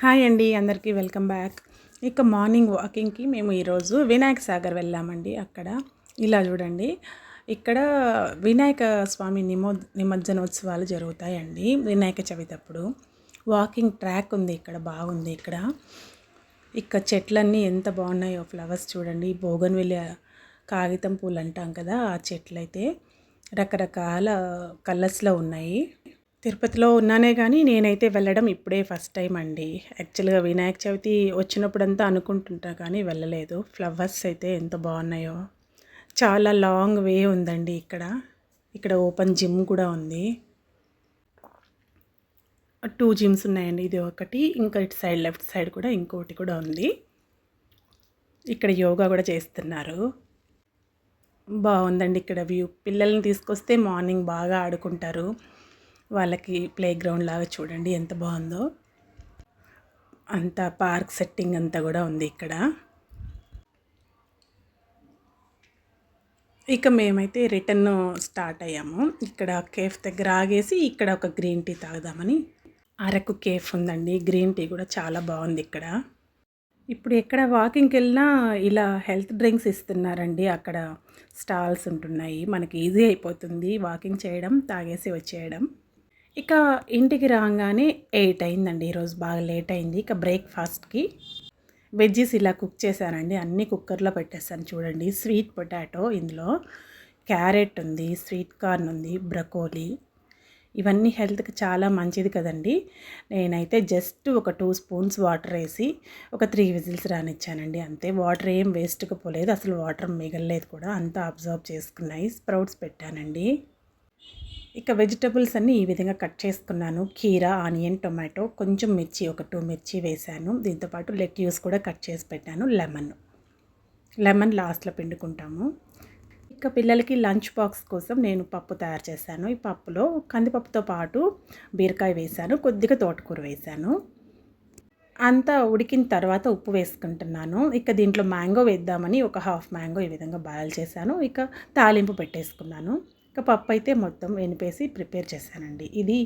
Hi అండి, అందరికీ welcome back. ఇక మార్నింగ్ వాకింగ్కి మేము ఈరోజు వినాయక సాగర్ వెళ్ళామండి. అక్కడ ఇలా చూడండి, ఇక్కడ వినాయక స్వామి నిమజ్జనోత్సవాలు జరుగుతాయండి. వినాయక చవితి అప్పుడు వాకింగ్ ట్రాక్ ఉంది, ఇక్కడ బాగుంది. ఇక్కడ చెట్లన్నీ ఎంత బాగున్నాయో, ఫ్లవర్స్ చూడండి. బోగన్విలియా కాగితం పూలు అంటాం కదా, ఆ చెట్లు అయితే రకరకాల కలర్స్లో ఉన్నాయి. తిరుపతిలో ఉన్నానే కానీ నేనైతే వెళ్ళడం ఇప్పుడే ఫస్ట్ టైం అండి. యాక్చువల్గా వినాయక చవితి వచ్చినప్పుడంతా అనుకుంటుంటా కానీ వెళ్ళలేదు. ఫ్లవర్స్ అయితే ఎంత బాగున్నాయో. చాలా లాంగ్ వే ఉందండి. ఇక్కడ ఓపెన్ జిమ్ కూడా ఉంది. 2 జిమ్స్ ఉన్నాయండి. ఇది ఒకటి, ఇంకా ఇటు సైడ్ లెఫ్ట్ సైడ్ కూడా ఇంకోటి కూడా ఉంది. ఇక్కడ యోగా కూడా చేస్తున్నారు. బాగుందండి ఇక్కడ వ్యూ. పిల్లల్ని తీసుకొస్తే మార్నింగ్ బాగా ఆడుకుంటారు. వాళ్ళకి ప్లే గ్రౌండ్ లాగా చూడండి ఎంత బాగుందో. అంతా పార్క్ సెట్టింగ్ అంతా కూడా ఉంది ఇక్కడ. ఇక మేమైతే రిటర్న్ స్టార్ట్ అయ్యాము. ఇక్కడ కేఫ్ దగ్గర ఆగేసి ఇక్కడ ఒక గ్రీన్ టీ తాగుదామని. అరకు కేఫ్ ఉందండి. గ్రీన్ టీ కూడా చాలా బాగుంది ఇక్కడ. ఇప్పుడు ఎక్కడ వాకింగ్కి వెళ్ళినా ఇలా హెల్త్ డ్రింక్స్ ఇస్తున్నారండి. అక్కడ స్టాల్స్ ఉంటున్నాయి, మనకి ఈజీ అయిపోతుంది వాకింగ్ చేయడం, తాగేసి వచ్చేయడం. ఇక ఇంటికి రాగానే 8 అయిందండి. ఈరోజు బాగా లేట్ అయింది. ఇక బ్రేక్ఫాస్ట్కి వెజ్జీస్ ఇలా కుక్ చేశానండి. అన్నీ కుక్కర్లో పెట్టేస్తాను చూడండి. స్వీట్ పొటాటో, ఇందులో క్యారెట్ ఉంది, స్వీట్ కార్న్ ఉంది, బ్రకోలీ. ఇవన్నీ హెల్త్కి చాలా మంచిది కదండి. నేనైతే జస్ట్ ఒక 2 స్పూన్స్ వాటర్ వేసి ఒక 3 విజిల్స్ రానిచ్చానండి. అంతే. వాటర్ ఏం వేస్ట్గా పోలేదు, అసలు వాటర్ మిగలలేదు కూడా, అంతా అబ్జర్వ్ చేసుకున్నాయి. స్ప్రౌట్స్ పెట్టానండి. ఇక వెజిటబుల్స్ అన్నీ ఈ విధంగా కట్ చేసుకున్నాను. కీరా, ఆనియన్, టొమాటో, కొంచెం మిర్చి, ఒక 2 మిర్చి వేసాను. దీంతోపాటు లెట్యూస్ కూడా కట్ చేసి పెట్టాను. లెమన్ లాస్ట్లో పిండుకుంటాము. ఇక పిల్లలకి లంచ్ బాక్స్ కోసం నేను పప్పు తయారు చేశాను. ఈ పప్పులో కందిపప్పుతో పాటు బీరకాయ వేశాను, కొద్దిగా తోటకూర వేశాను. అంతా ఉడికిన తర్వాత ఉప్పు వేసుకుంటున్నాను. ఇక దీంట్లో మ్యాంగో వేద్దామని ఒక హాఫ్ మ్యాంగో ఈ విధంగా బాయిల్ చేశాను. ఇక తాలింపు పెట్టేసుకున్నాను. ఇక పప్పు అయితే మొత్తం వెనిపేసి ప్రిపేర్ చేశానండి. ఇది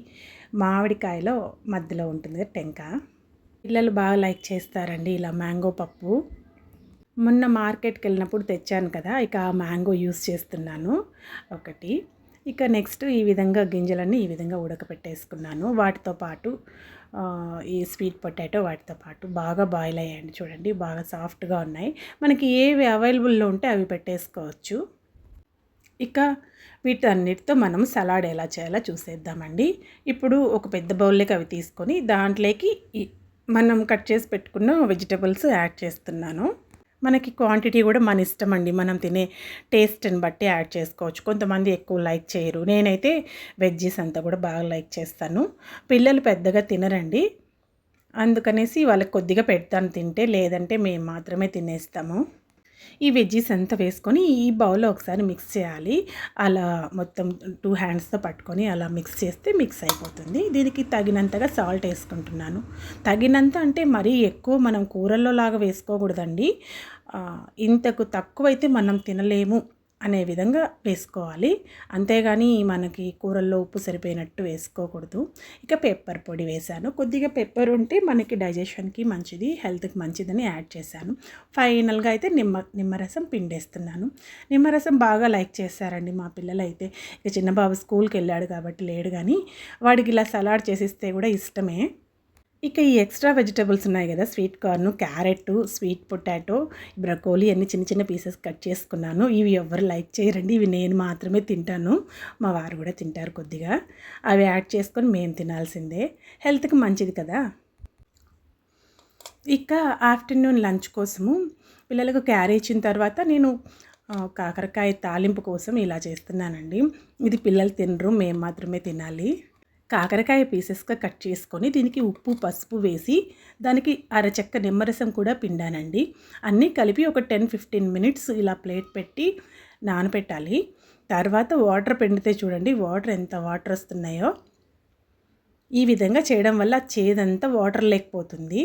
మామిడికాయలో మధ్యలో ఉంటుంది టెంక. పిల్లలు బాగా లైక్ చేస్తారండి ఇలా మ్యాంగో పప్పు. మొన్న మార్కెట్కి వెళ్ళినప్పుడు తెచ్చాను కదా, ఇక ఆ మ్యాంగో యూస్ చేస్తున్నాను ఒకటి. ఇక నెక్స్ట్ ఈ విధంగా గింజలన్నీ ఈ విధంగా ఉడకపెట్టేసుకున్నాను. వాటితో పాటు ఈ స్వీట్ పొటాటో వాటితో పాటు బాగా బాయిల్ అయ్యాయండి. చూడండి బాగా సాఫ్ట్గా ఉన్నాయి. మనకి ఏవి అవైలబుల్లో ఉంటే అవి పెట్టేసుకోవచ్చు. ఇక వీటన్నిటితో మనం సలాడ్ ఎలా చేయాలో చూసేద్దామండి. ఇప్పుడు ఒక పెద్ద బౌల్లోకి అవి తీసుకొని దాంట్లోకి మనం కట్ చేసి పెట్టుకున్న వెజిటబుల్స్ యాడ్ చేస్తున్నాను. మనకి క్వాంటిటీ కూడా మన ఇష్టం అండి. మనం తినే టేస్ట్ని బట్టి యాడ్ చేసుకోవచ్చు. కొంతమంది ఎక్కువ లైక్ చేయరు. నేనైతే వెజ్జీస్ అంతా కూడా బాగా లైక్ చేస్తాను. పిల్లలు పెద్దగా తినరండి, అందుకనేసి వాళ్ళకి కొద్దిగా పెడతాను తింటే, లేదంటే మేము మాత్రమే తినేస్తాము. ఈ వెజ్జీస్ అంతా వేసుకొని ఈ బౌల్లో ఒకసారి మిక్స్ చేయాలి. అలా మొత్తం 2 హ్యాండ్స్తో పట్టుకొని అలా మిక్స్ చేస్తే మిక్స్ అయిపోతుంది. దీనికి తగినంతగా సాల్ట్ వేసుకుంటున్నాను. తగినంత అంటే మరీ ఎక్కువ మనం కూరల్లో లాగా వేసుకోకూడదండి. ఇంతకు తక్కువైతే మనం తినలేము అనే విధంగా వేసుకోవాలి. అంతేగాని మనకి కూరల్లో ఉప్పు సరిపోయినట్టు వేసుకోకూడదు. ఇక పెప్పర్ పొడి వేశాను. కొద్దిగా పెప్పర్ ఉంటే మనకి డైజెషన్కి మంచిది, హెల్త్కి మంచిదని యాడ్ చేశాను. ఫైనల్గా అయితే నిమ్మరసం పిండేస్తున్నాను. నిమ్మరసం బాగా లైక్ చేశారండి మా పిల్లలు అయితే. ఇక చిన్న బాబు స్కూల్కి వెళ్ళాడు కాబట్టి లేడు, కానీ వాడికి ఇలా సలాడ్ చేసిస్తే కూడా ఇష్టమే. ఇక ఈ ఎక్స్ట్రా వెజిటబుల్స్ ఉన్నాయి కదా, sweet corn, carrot, sweet potato, broccoli అన్ని చిన్న చిన్న పీసెస్ కట్ చేసుకున్నాను. ఇవి ఎవరు లైక్ చేయరండి, ఇవి నేను మాత్రమే తింటాను. మా వారు కూడా తింటారు కొద్దిగా. అవి యాడ్ చేసుకొని మేము తినాల్సిందే, హెల్త్కి మంచిది కదా. ఇక ఆఫ్టర్నూన్ లంచ్ కోసము పిల్లలకు క్యారీ ఇచ్చిన తర్వాత నేను కాకరకాయ తాలింపు కోసం ఇలా చేస్తున్నానండి. ఇది పిల్లలు తినరు, మేము మాత్రమే తినాలి. కాకరకాయ పీసెస్గా కట్ చేసుకొని దీనికి ఉప్పు, పసుపు వేసి దానికి అరచెక్క నిమ్మరసం కూడా పిండానండి. అన్నీ కలిపి ఒక 10-15 మినిట్స్ ఇలా ప్లేట్ పెట్టి నానబెట్టాలి. తర్వాత వాటర్ పిండితే చూడండి వాటర్ ఎంత వాటర్ వస్తున్నాయో. ఈ విధంగా చేయడం వల్ల చేదంతా వాటర్ లేకపోతుంది.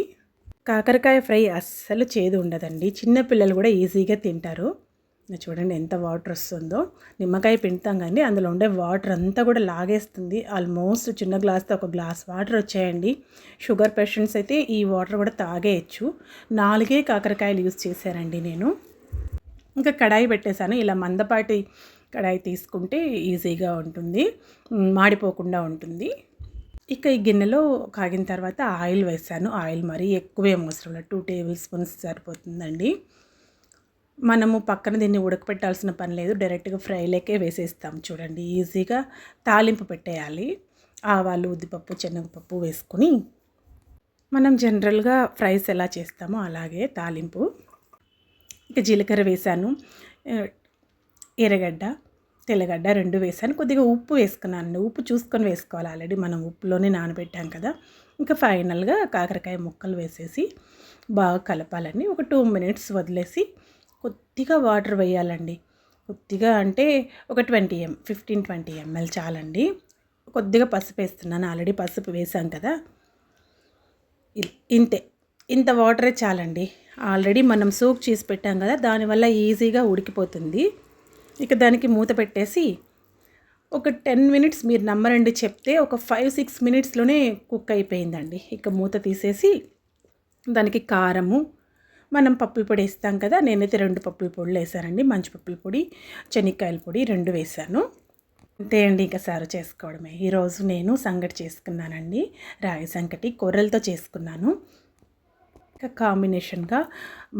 కాకరకాయ ఫ్రై అస్సలు చేదు ఉండదండి. చిన్నపిల్లలు కూడా ఈజీగా తింటారు. చూడండి ఎంత వాటర్ వస్తుందో. నిమ్మకాయ పిండుతాం కానీ అందులో ఉండే వాటర్ అంతా కూడా లాగేస్తుంది. ఆల్మోస్ట్ చిన్న గ్లాస్తో ఒక గ్లాస్ వాటర్ వచ్చాయండి. షుగర్ పేషెంట్స్ అయితే ఈ వాటర్ కూడా తాగేయచ్చు. 4 కాకరకాయలు యూజ్ చేశానండి నేను. ఇంకా కడాయి పెట్టేశాను. ఇలా మందపాటి కడాయి తీసుకుంటే ఈజీగా ఉంటుంది, మాడిపోకుండా ఉంటుంది. ఇక ఈ గిన్నెలో కాగిన తర్వాత ఆయిల్ వేసాను. ఆయిల్ మరీ ఎక్కువేం అవసరం లేదు, 2 టేబుల్ స్పూన్స్ సరిపోతుందండి. మనము పక్కన దీన్ని ఉడకపెట్టాల్సిన పని లేదు, డైరెక్ట్గా ఫ్రైలోకే వేసేస్తాం. చూడండి ఈజీగా తాలింపు పెట్టేయాలి. ఆవాలు, ఉద్దిపప్పు, శనగపప్పు వేసుకొని మనం జనరల్గా ఫ్రైస్ ఎలా చేస్తామో అలాగే తాలింపు. ఇక జీలకర్ర వేసాను, ఎర్రగడ్డ, తెల్లగడ్డ 2 వేసాను. కొద్దిగా ఉప్పు వేసుకున్నాను. ఉప్పు చూసుకొని వేసుకోవాలి, ఆల్రెడీ మనం ఉప్పులోనే నానబెట్టాం కదా. ఇంకా ఫైనల్గా కాకరకాయ ముక్కలు వేసేసి బాగా కలపాలని ఒక 2 మినిట్స్ వదిలేసి కొద్దిగా వాటర్ వేయాలండి. కొద్దిగా అంటే ఒక 15-20 ml చాలండి. కొద్దిగా పసుపు వేస్తున్నాను, ఆల్రెడీ పసుపు వేసాం కదా. ఇంతే, ఇంత వాటరే చాలండి. ఆల్రెడీ మనం సోక్ చేసి పెట్టాం కదా, దానివల్ల ఈజీగా ఉడికిపోతుంది. ఇక దానికి మూత పెట్టేసి ఒక 10 మినిట్స్, మీరు నమ్మరండి చెప్తే ఒక 5-6 మినిట్స్లోనే కుక్ అయిపోయిందండి. ఇక మూత తీసేసి దానికి కారము, మనం పప్పుల పొడి వేస్తాం కదా, నేనైతే 2 పప్పుల పొడులు వేసానండి. మంచి పప్పుల పొడి, శనక్కాయల పొడి 2 వేసాను. అంతే అండి, ఇంకా సర్వ్ చేసుకోవడమే. ఈరోజు నేను సంగటి చేసుకున్నానండి. రాగి సంగటి కొర్రలతో చేసుకున్నాను. ఇంకా కాంబినేషన్గా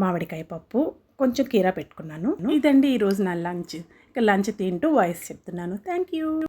మామిడికాయ పప్పు, కొంచెం కీరా పెట్టుకున్నాను. ఇదండి ఈరోజు నా లంచ్. ఇక లంచ్ తింటూ వాయిస్ చెప్తున్నాను. Thank you.